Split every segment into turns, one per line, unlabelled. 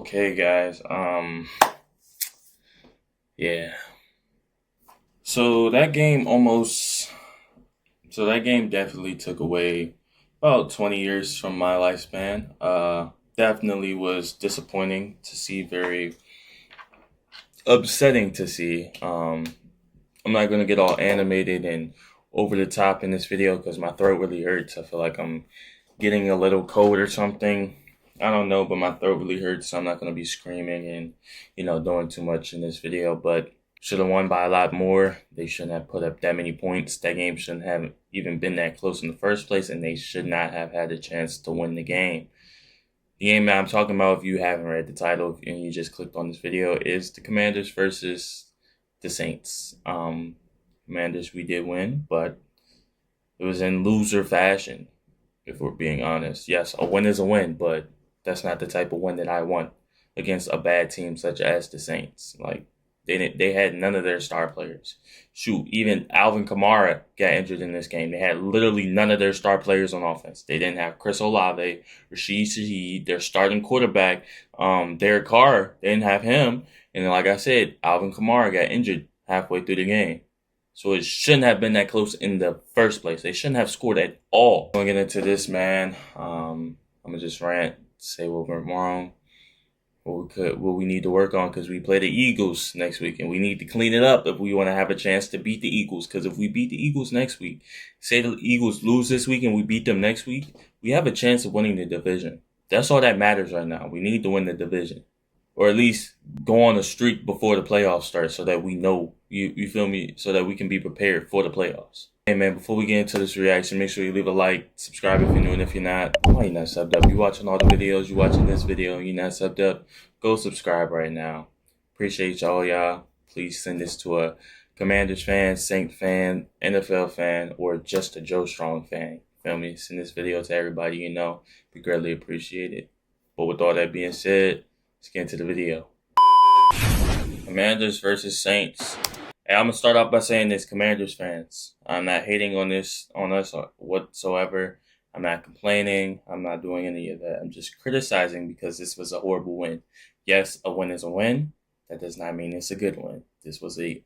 Okay, guys. Yeah. So that game almost. So that game definitely took away about 20 years from my lifespan. Definitely was disappointing to see. Very upsetting to see. I'm not gonna get all animated and over the top in this video because my throat really hurts. I feel like I'm getting a little cold or something. I don't know, but my throat really hurts, so I'm not gonna be screaming and doing too much in this video. But should have won by a lot more. They shouldn't have put up that many points. That game shouldn't have even been that close in the first place, and they should not have had a chance to win the game. The game that I'm talking about, if you haven't read the title and you just clicked on this video, is the Commanders versus the Saints. Commanders, we did win, but it was in loser fashion, if we're being honest. Yes, a win is a win, but that's not the type of win that I want against a bad team such as the Saints. Like, they had none of their star players. Shoot, even Alvin Kamara got injured in this game. They had literally none of their star players on offense. They didn't have Chris Olave, Rashid Shaheed, their starting quarterback, Derek Carr. They didn't have him. And like I said, Alvin Kamara got injured halfway through the game. So it shouldn't have been that close in the first place. They shouldn't have scored at all. Going into this, man, I'm going to just rant, say what went wrong, what we need to work on, because we play the Eagles next week, and we need to clean it up if we want to have a chance to beat the Eagles. Because if we beat the Eagles next week, say the Eagles lose this week and we beat them next week, we have a chance of winning the division. That's all that matters right now. We need to win the division, or at least go on a streak before the playoffs start, so that we know, you feel me, so that we can be prepared for the playoffs. Hey man, before we get into this reaction, make sure you leave a like, subscribe if you're new, and if you're not, why you not subbed up? You watching all the videos, you watching this video, and you're not subbed up, go subscribe right now. Appreciate y'all. Please send this to a Commanders fan, Saint fan, NFL fan, or just a Joe Strong fan. Feel me? Send this video to everybody you know. We greatly appreciate it. But with all that being said, let's get into the video. Commanders versus Saints. Hey, I'm going to start off by saying this, Commanders fans. I'm not hating on us whatsoever. I'm not complaining. I'm not doing any of that. I'm just criticizing because this was a horrible win. Yes, a win is a win. That does not mean it's a good win. This was a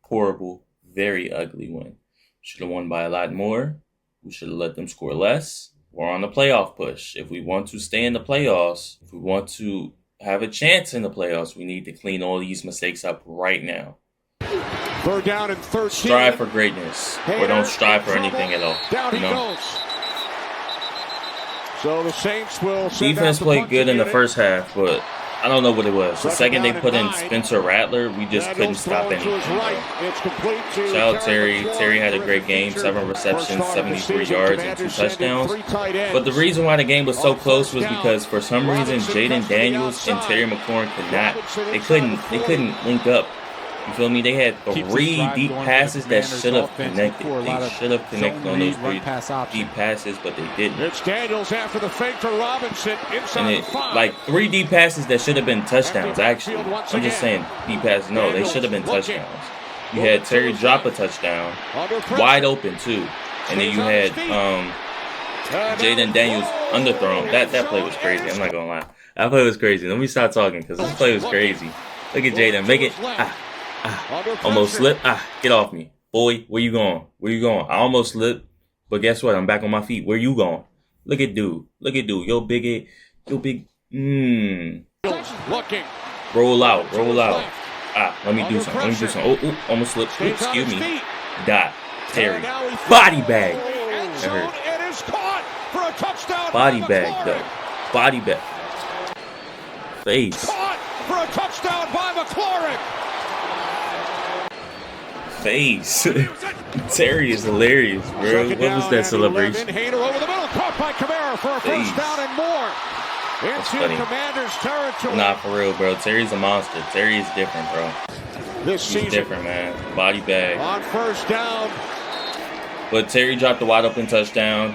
horrible, very ugly win. Should have won by a lot more. We should have let them score less. We're on the playoff push. If we want to stay in the playoffs, if we want to have a chance in the playoffs, we need to clean all these mistakes up right now.
Third down and 13.
Strive for greatness, or don't strive for anything at all.
Down he goes. So the Saints will
defense played good in the first half, but I don't know what it was. The second they put in Spencer Rattler, we just couldn't stop anything. Shout out Terry. Terry had a great game, 7 receptions, 73 yards, and 2 touchdowns. But the reason why the game was so close was because for some reason Jayden Daniels and Terry McLaurin couldn't link up. You feel me? They had 3 deep passes that should have connected. They should have connected on those 3 deep passes, but they didn't.
It's Daniels after the fake for Robinson inside the 5.
Like 3 deep passes that should have been touchdowns, actually. I'm just saying deep passes. No, they should have been touchdowns. You had Terry drop a touchdown, wide open too. And then you had Jayden Daniels underthrown. That play was crazy. I'm not going to lie. That play was crazy. Let me stop talking because this play was crazy. Look at Jayden. Make it. Almost slipped. Get off me. Boy, where you going? Where you going? I almost slipped, but guess what? I'm back on my feet. Where you going? Look at dude. Look at dude. Yo big.
Looking.
Roll out. Let me do something. Oh, almost slipped. Ooh, excuse me. Dot. Terry. Body bag. That hurt. Body bag, though. Body bag. Face.
Caught for a touchdown by McLaurin.
Face. Terry is hilarious, bro. What was that celebration?
Hader over the middle, caught by Kamara for a first down and more. Into Commanders territory.
Nah, for real, bro. Terry's a monster. Terry is different, bro.
He's
different, man. Body bag.
On first down.
But Terry dropped the wide open touchdown.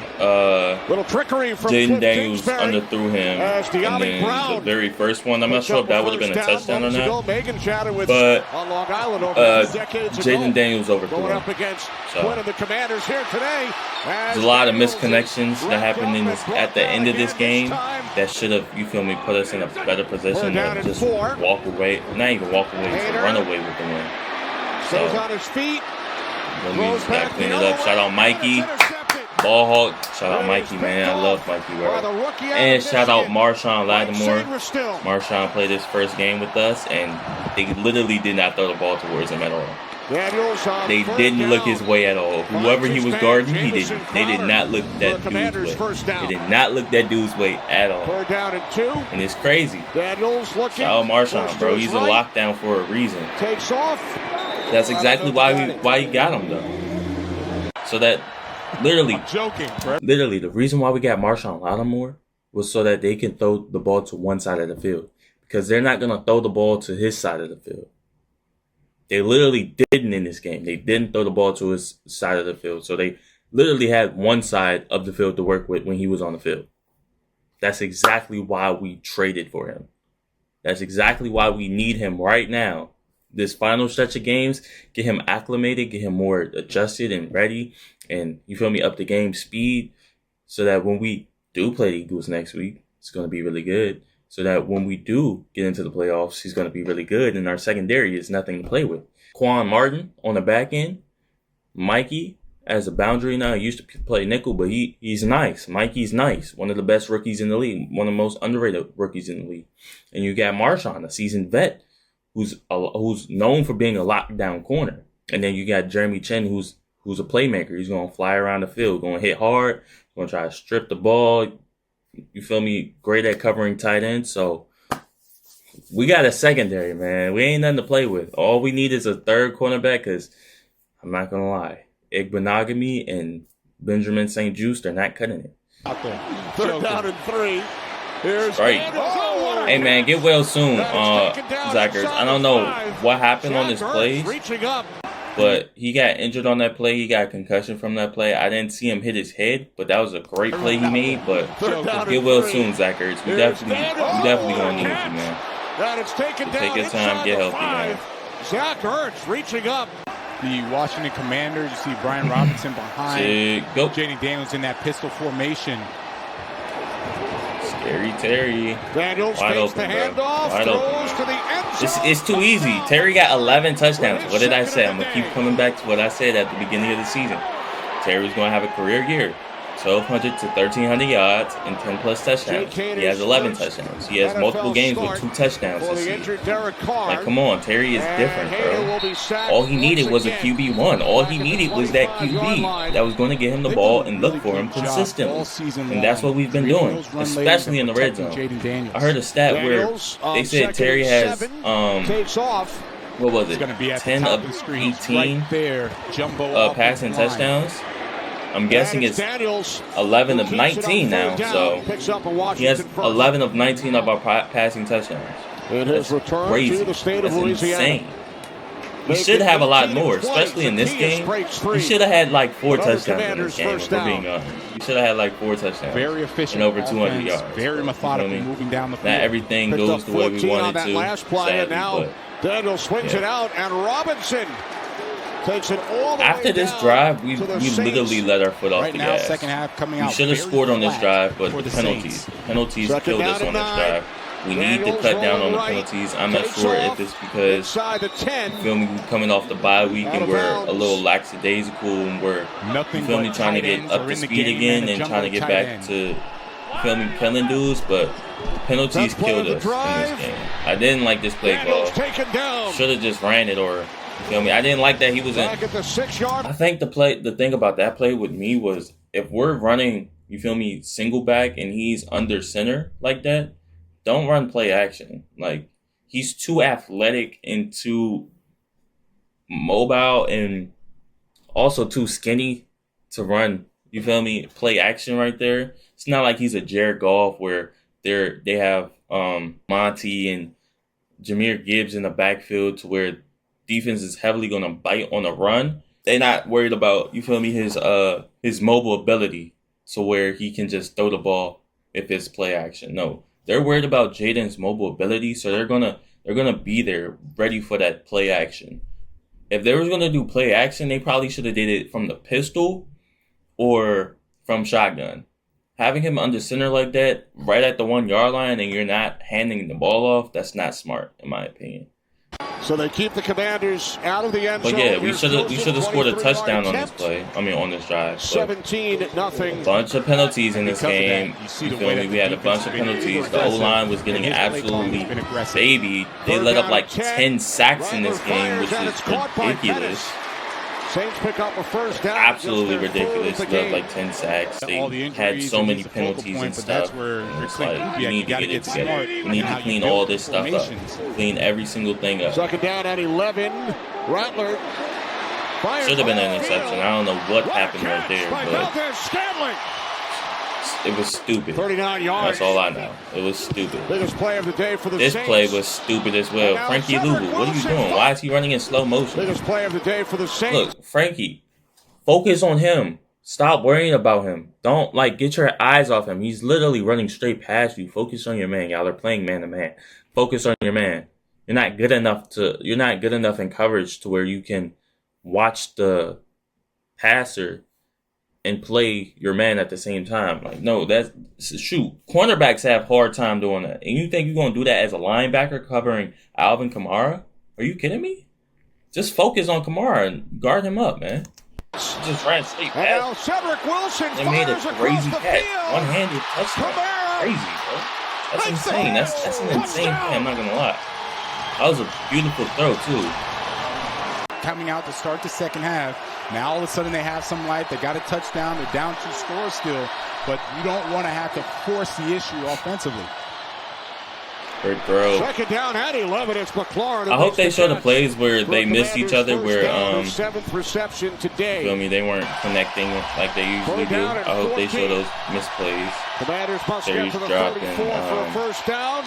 Little trickery from
Jaden Daniels
Kingsbury
underthrew him.
as
And
De'Ami
then
Brown
the very first one, I'm not sure if that would have been a touchdown or not.
Megan chatted with
But
on Long Island over 2 decades ago.
Jaden Daniels overthrew
Going
him.
up against
So
one of the Commanders here today.
there's a lot of misconnections that happened in this at the end of this game that should have, you feel me, put us in a better position to just walk away, not even walk away, just run away with the win.
Stays on his feet.
Let me just gotta clean it up. Shout out Mikey, Ball Hawk. Shout out Mikey, man. I love Mikey, bro. And shout out Marshawn Lattimore. Marshawn played his first game with us, and they literally did not throw the ball towards him at all. They didn't look his way at all. Whoever he was guarding, he didn't. They did not look that dude's way. They did not look that dude's way at all. And it's crazy. Shout out Marshawn, bro. He's a lockdown for a reason.
Takes off.
That's exactly why you got him though. So that literally, the reason why we got Marshawn Lattimore was so that they can throw the ball to one side of the field, because they're not gonna throw the ball to his side of the field. They literally didn't in this game. They didn't throw the ball to his side of the field, so they literally had one side of the field to work with when he was on the field. That's exactly why we traded for him. That's exactly why we need him right now. This final stretch of games, get him acclimated, get him more adjusted and ready, and you feel me, up the game speed, so that when we do play the Eagles next week, it's going to be really good. So that when we do get into the playoffs, he's going to be really good, and our secondary is nothing to play with. Quan Martin on the back end, Mikey as a boundary now. He used to play nickel, but he's nice. Mikey's nice. One of the best rookies in the league, one of the most underrated rookies in the league. And you got Marshawn, a seasoned vet, who's known for being a lockdown corner. And then you got Jeremy Chin, who's a playmaker. He's going to fly around the field, going to hit hard, going to try to strip the ball. You feel me? Great at covering tight ends. So we got a secondary, man. We ain't nothing to play with. All we need is a third cornerback, because I'm not going to lie, Igbenogany and Benjamin St. Juste are not cutting it.
Out there. Third down and 3. Here's
right. Hey, man, get well soon, Zachers. I don't know what happened on this play, but he got injured on that play. He got a concussion from that play. I didn't see him hit his head, but that was a great play he made. But get well soon, Zachers. We definitely gonna need you, man. So take your time, get healthy, man.
Zach Ertz reaching up.
The Washington Commanders, you see Brian Robinson behind.
Go.
Jaden Daniels in that pistol formation.
Scary Terry.
Daniels
wide
takes
open,
the handoff,
wide
throws
open.
to the end zone.
It's too easy. Terry got 11 touchdowns. What did I say? I'm going to keep coming back to what I said at the beginning of the season. Terry's going to have a career year. 1,200 to 1,300 yards and 10-plus touchdowns. He has 11 touchdowns. He has multiple games with 2 touchdowns this season. Like, come on, Terry is different, bro. All he needed was a QB1. All he needed was that QB that was going to get him the ball and look for him consistently. And that's what we've been doing, especially in the red zone. I heard a stat where they said Terry has, what was it, 10 of 18 passing touchdowns. I'm guessing it's 11 of 19 now, so he has 11 of 19 of our passing touchdowns. That's crazy. That's insane. He should have a lot more, especially in this game. He should have had like 4 touchdowns in this game, if we're being honest. He should have had like 4 touchdowns.
Very efficient.
And over 200 yards.
Very methodical, moving down the field.
Not everything goes the way we want it to, sadly, but
Daniels swings it out, and Robinson takes it all the
after
way
this
down
drive, we
to the
literally let our foot off
right
the
now,
gas.
second half coming out.
We should have scored on this drive, but
for
the
the
penalties.
Saints.
Penalties
Second
killed us
down
on this
and
drive. We need to
Daniels
cut down
on
on the
the right,
penalties. I'm not
takes
sure if
off
it's because
inside the 10.
feel me, we're coming off the bye week
Out
and
of
we're
bounds.
a little lackadaisical and we're
Nothing
feel me
but
trying to
tight
get
ends
up
are
to
in the
speed
game
again
and a
and
jumbo
trying to get
tight
back
end.
to feel me killing dudes, but penalties
Best play
killed
of the
us in
drive.
this game. I didn't like this play
Daniels
call.
taken down.
Should have just ran it or feel me. I didn't like that he was in.
Back at the 6-yard.
I think the thing about that play with me was if we're running, you feel me, single back and he's under center like that, don't run play action. Like, he's too athletic and too mobile and also too skinny to run, you feel me, play action right there. It's not like he's a Jared Goff where they have Monty and Jahmyr Gibbs in the backfield to where defense is heavily going to bite on a run. they're not worried about, you feel me, his mobile ability to where he can just throw the ball if it's play action. No, they're worried about Jaden's mobile ability, so they're gonna be there ready for that play action. If they was gonna do play action, they probably should have did it from the pistol or from shotgun. Having him under center like that, right at the 1 yard line, and you're not handing the ball off, that's not smart, in my opinion.
So they keep the Commanders out of the end zone.
But yeah, we should have scored a touchdown on this play. I mean, on this drive.
17-0.
A bunch of penalties in this game. You feel me? We had a bunch of penalties. The O-line was getting absolutely babied. They let up like 10 sacks in this game, which is ridiculous.
Saints pick up a first down.
Absolutely ridiculous. They had like 10 sacks. They had so many penalties and stuff. And it's like, we need to get it together. We need to clean all this stuff up. Clean every single thing up.
Second down at 11. Rattler.
Should have been an interception. I don't know what happened right there, but it was stupid.
39 yards.
That's all I know. It was stupid.
Biggest play of the day for the
This
Saints.
play was stupid as well. Frankie Louvu, what are you doing? Why is he running in slow motion?
Biggest play of the day for the Saints.
Look, Frankie, focus on him. Stop worrying about him. Don't get your eyes off him. He's literally running straight past you. Focus on your man. Y'all are playing man to man. Focus on your man. You're not good enough in coverage to where you can watch the passer and play your man at the same time. No, shoot. Cornerbacks have hard time doing that. And you think you're going to do that as a linebacker covering Alvin Kamara? Are you kidding me? Just focus on Kamara and guard him up, man. Just try and stay past.
Cedric Wilson
they made a crazy catch. One-handed touchdown. Crazy, bro. That's insane. That's an insane play. I'm not going to lie. That was a beautiful throw, too.
Coming out to start the second half. Now all of a sudden they have some light. They got a touchdown. They're down 2 scores still. But you don't want to have to force the issue offensively.
Great throw.
Second down at 11. It's McLaurin.
I hope they show the plays where they missed each other, where
7th reception today.
Feel me? They weren't connecting like they usually do. I hope they show those missed plays.
Commanders must get to the 34 for a first down.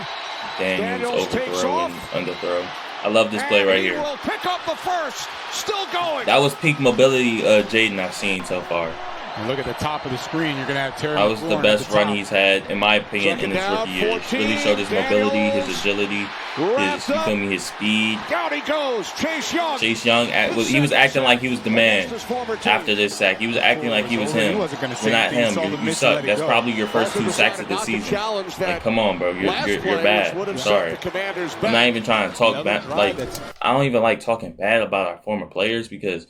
Daniels overthrow and underthrow. I love this play right here.
Will pick up the first. Still going.
That was peak mobility Jaden I've seen so far.
And look at the top of the screen. You're going to have Terry
That was the best run he's had, in my opinion, in his rookie year. Really showed his mobility, his agility, his speed.
Down he goes. Chase Young.
Chase Young, he was acting like he was the man after this sack. He was acting like he was him. We're not him. You suck. That's probably your first 2 sacks of the season. Come on, bro. You're bad. I'm sorry. I'm not even trying to talk bad. I don't even like talking bad about our former players because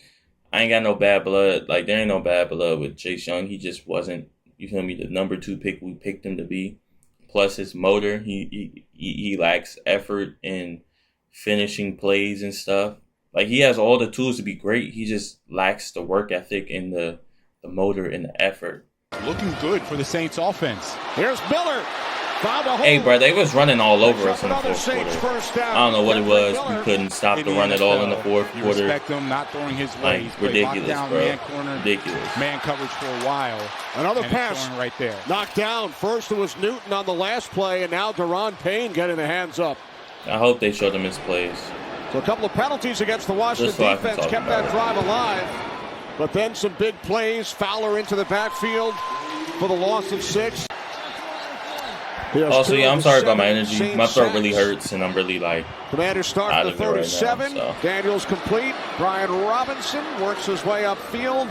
I ain't got no bad blood. There ain't no bad blood with Chase Young. He just wasn't, you feel me, the number 2 pick we picked him to be. Plus his motor, he lacks effort in finishing plays and stuff. He has all the tools to be great. He just lacks the work ethic and the motor and the effort.
Looking good for the Saints offense.
Here's Miller.
Hey, bro, they was running all over us in the fourth quarter. I don't know what it was. We couldn't stop the run at all in the fourth quarter.
Respect him not throwing his way.
Ridiculous, bro. Ridiculous.
Man coverage for a while.
Another pass
right there.
Knocked down. First it was Newton on the last play, and now Deron Payne getting the hands up.
I hope they show them his plays.
So a couple of penalties against the Washington defense kept that drive alive. But then some big plays. Fowler into the backfield for the loss of 6.
Also, I'm sorry about my energy. My throat really hurts, and I'm really
Commanders start
out
the
of
37.
Right now, so.
Daniels complete. Brian Robinson works his way upfield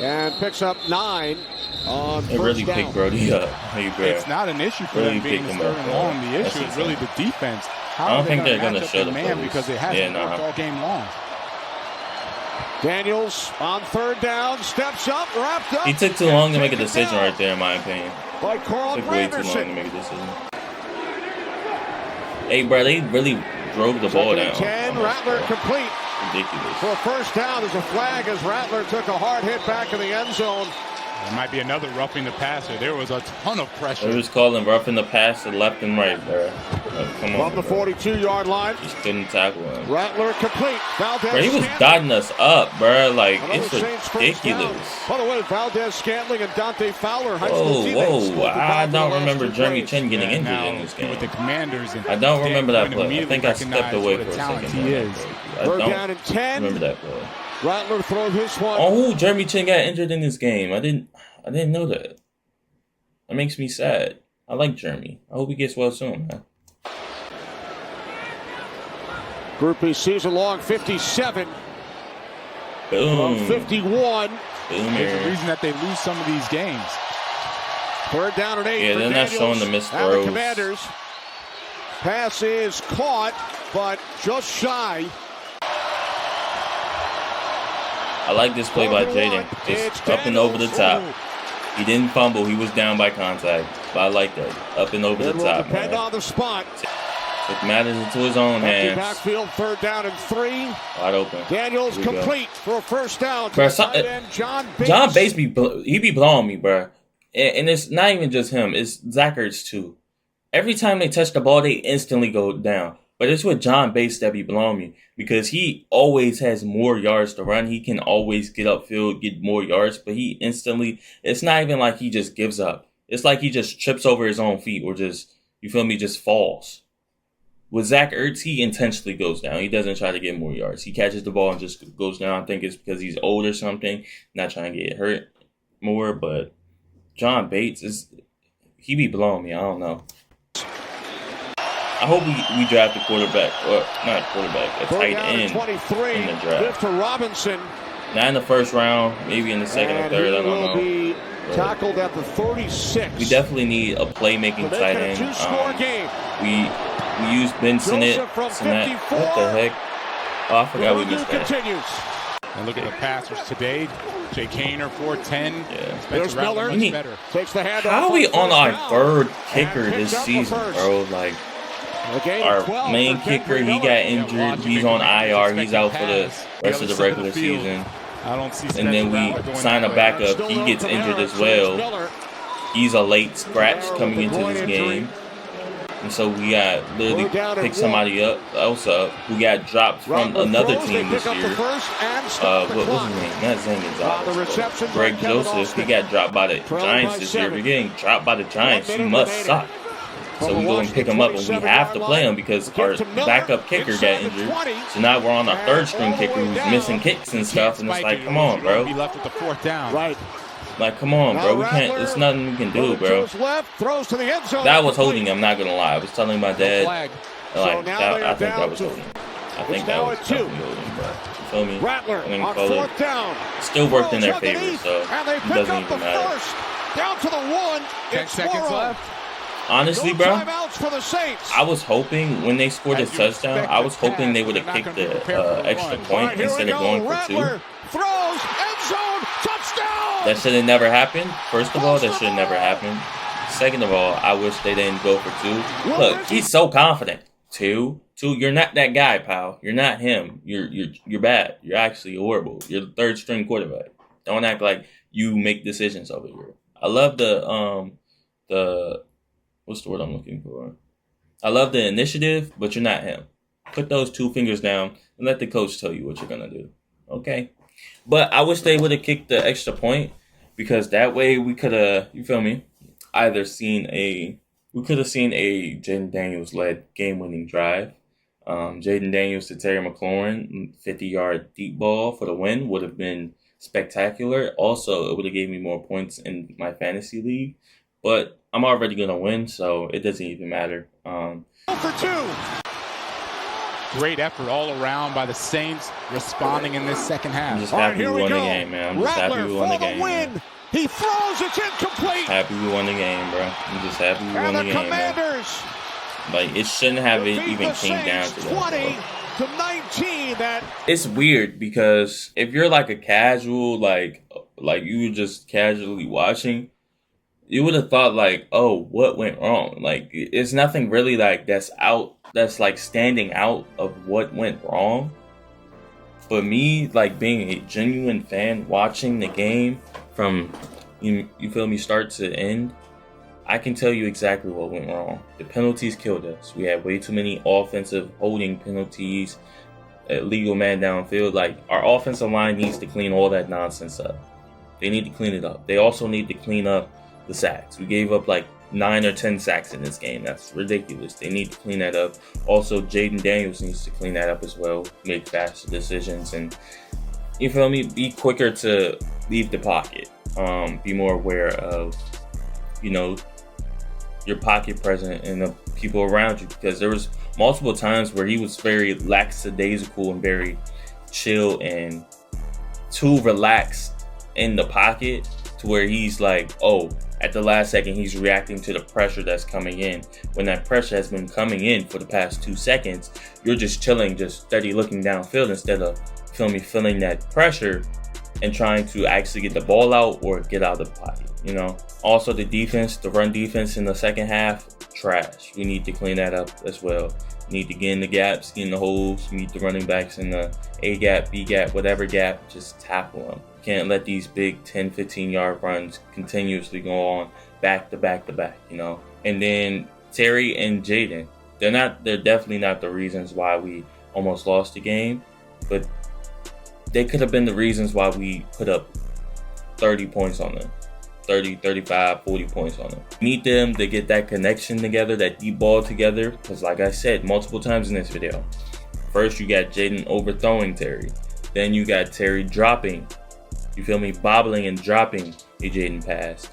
and picks up 9 on first
down. It really
down.
Picked Brody up.
It's not an issue for them being third and long. The issue is really the defense.
I don't think they're going to show the man
because it hasn't worked all game long.
Daniels on third down, steps up, wrapped up.
He took too long to make a decision right there, in my opinion.
By Carl
took way too long to make a decision. Hey, bro, they really drove the ball down.
10, Rattler complete.
Ridiculous.
For a first down, there's a flag as Rattler took a hard hit back in the end zone.
There might be another roughing the passer. There was a ton of pressure.
They was calling roughing the passer left and right, bro. Come on.
From the 42-yard line.
Just couldn't tackle him.
Rattler complete. Valdez
bro, he was dotting us up, bro. It's ridiculous.
By the way, Valdez Scantling and Dante Fowler, high school teammates.
Whoa. I don't remember Jeremy Chin getting injured in this game.
With the Commanders,
I don't remember that play. I think I stepped away for a second.
Third down and 10.
Remember that play.
Rattler throw this one.
Oh, Jeremy Chin got injured in this game. I didn't know that. That makes me sad. I like Jeremy. I hope he gets well soon, man.
Groupie season long 57.
Boom.
From 51.
There's a reason that they lose some of these games.
3rd down and 8.
Yeah, they're not showing the missed throws.
The Commanders. Pass is caught, but just shy.
I like this play by Jaden. Just up and over the top. He didn't fumble. He was down by contact. But I like that. Up and over the top.
Depend on the spot.
Took matters into his own hands.
Backfield, 3rd down and 3.
Wide open.
Daniels complete for a first down.
Bro, John Bates he be blowing me, bro. And it's not even just him. It's Zach Ertz, too. Every time they touch the ball, they instantly go down. But it's with John Bates that be blowing me. Because he always has more yards to run. He can always get upfield, get more yards. But he instantly, it's not even like he just gives up. It's like he just trips over his own feet or just, you feel me, just falls. With Zach Ertz, he intentionally goes down. He doesn't try to get more yards. He catches the ball and just goes down. I think it's because he's old or something. Not trying to get hurt more. But John Bates, he be blowing me. I don't know. I hope we draft a quarterback. Or not a quarterback. A tight end
23,
in the draft.
to Robinson.
Not in the first round. Maybe in the second or third. I don't know.
Be tackled at the 36.
We definitely need a playmaking tight end. We used Ben Sinnott. What the heck? Oh, I forgot we missed that.
And look at the passers today. Jay Kaner, 4'10".
Yeah. There's Miller. Takes the hand.
How are we on our 3rd kicker this season, bro? Like, our main kicker, he got injured. He's on IR. He's out for the rest of the regular season. And then we sign a backup. He gets injured as well. He's a late scratch coming into this game. And so we got literally pick somebody else up who got dropped from another team this year. What was his name? Not Zane Gonzalez. Greg Joseph. He got dropped by the Giants this year. We're getting dropped by the Giants. He must suck. So we go and pick him up, and we have to play him because our backup kicker got injured. So now we're on our 3rd string kicker who's missing kicks and stuff. And it's like, come on, bro.
Left with the 4th down.
Right.
Like, come on, bro. We can't. There's nothing we can do, bro. That was holding him. I'm not gonna lie. I was telling my dad, like, I think that was holding. I think that was definitely holding, bro. You feel me? And then call it. Still worked in their favor, so it doesn't even matter.
Down to the 1.
10 seconds left.
Honestly, bro, I was hoping when they scored a touchdown, I was hoping they would have kicked the extra point instead of going for 2.
Throws, end zone, touchdown!
That should have never happened. First of all, that should have never happened. Second of all, I wish they didn't go for 2. Look, he's so confident. 2, you're not that guy, pal. You're not him. You're bad. You're actually horrible. You're the 3rd string quarterback. Don't act like you make decisions over here. I love the what's the word I'm looking for? I love the initiative, but you're not him. Put those 2 fingers down and let the coach tell you what you're going to do. Okay? But I wish they would have kicked the extra point because that way we could have, you feel me, either seen a Jaden Daniels-led game-winning drive. Jaden Daniels to Terry McLaurin, 50-yard deep ball for the win would have been spectacular. Also, it would have gave me more points in my fantasy league. But I'm already going to win, so it doesn't even matter.
For 2.
Great effort all around by the Saints responding in this second half.
I'm just happy we won the game, man. I'm just happy we won the game. Man.
He throws, it's incomplete.
Happy we won the game, bro. I'm just happy we won the game, man. Like, it shouldn't have even came down to that.
20 to 19.
It's weird because if you're like a casual, like you were just casually watching, you would have thought like, oh, what went wrong? Like, it's nothing really like that's like standing out of what went wrong. But me, like being a genuine fan, watching the game from, you feel me, start to end, I can tell you exactly what went wrong. The penalties killed us. We had way too many offensive holding penalties, illegal man downfield. Like, our offensive line needs to clean all that nonsense up. They need to clean it up. They also need to clean up the sacks. We gave up like 9 or 10 sacks in this game. That's ridiculous. They need to clean that up. Also, Jaden Daniels needs to clean that up as well. Make faster decisions. And you feel me, be quicker to leave the pocket. Be more aware of, you know, your pocket present and the people around you, because there was multiple times where he was very lackadaisical and very chill and too relaxed in the pocket, to where he's like, oh, at the last second he's reacting to the pressure that's coming in, when that pressure has been coming in for the past 2 seconds. You're just chilling, just steady looking downfield, instead of, feel me, feeling that pressure and trying to actually get the ball out or get out of the pocket, you know. Also, the defense, the run defense in the second half, trash. We need to clean that up as well. We need to get in the gaps, get in the holes, meet the running backs in the A gap, B gap, whatever gap, just tackle them. Can't let these big 10, 15-yard runs continuously go on back to back to back, you know. And then Terry and Jaden, they're definitely not the reasons why we almost lost the game, but they could have been the reasons why we put up 30 points on them. 30, 35, 40 points on them. Need them to get that connection together, that deep ball together, because like I said multiple times in this video, first you got Jaden overthrowing Terry. Then you got Terry dropping, you feel me, bobbling and dropping a Jaden pass.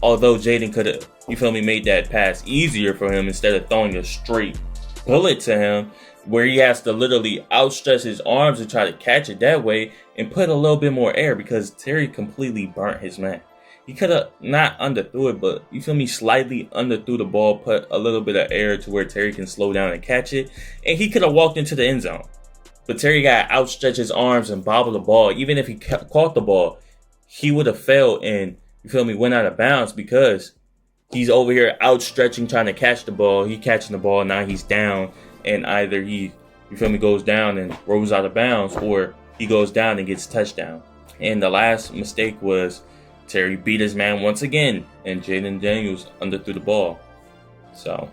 Although Jaden could have, you feel me, made that pass easier for him instead of throwing a straight bullet to him, where he has to literally outstretch his arms to try to catch it that way and put a little bit more air, because Terry completely burnt his man. He could have not underthrew it, but you feel me, slightly underthrew the ball, put a little bit of air to where Terry can slow down and catch it, and he could have walked into the end zone. But Terry got to outstretch his arms and bobble the ball. Even if he caught the ball, he would have failed and, you feel me, went out of bounds, because he's over here outstretching, trying to catch the ball. He catching the ball, now he's down, and either he, you feel me, goes down and rolls out of bounds, or he goes down and gets touchdown. And the last mistake was Terry beat his man once again, and Jaden Daniels underthrew the ball. So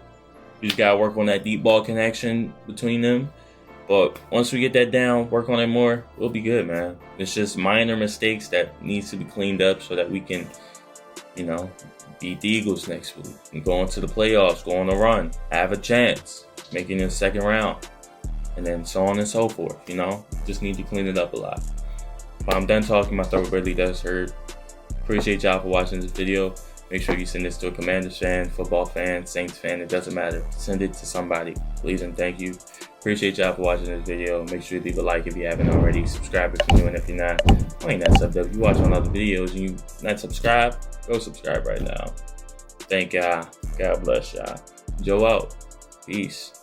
we just gotta work on that deep ball connection between them. But once we get that down, work on it more, we'll be good, man. It's just minor mistakes that needs to be cleaned up so that we can, you know, beat the Eagles next week and go into the playoffs, go on a run, have a chance, making it in the second round, and then so on and so forth, you know. Just need to clean it up a lot. But I'm done talking, my throat really does hurt. Appreciate y'all for watching this video. Make sure you send this to a Commanders fan, football fan, Saints fan, it doesn't matter. Send it to somebody, please and thank you. Appreciate y'all for watching this video. Make sure you leave a like if you haven't already. Subscribe if you're new, and if you're not, I ain't that subbed up. If you watch on other videos and you not subscribed, go subscribe right now. Thank y'all. God bless y'all. Joe out. Peace.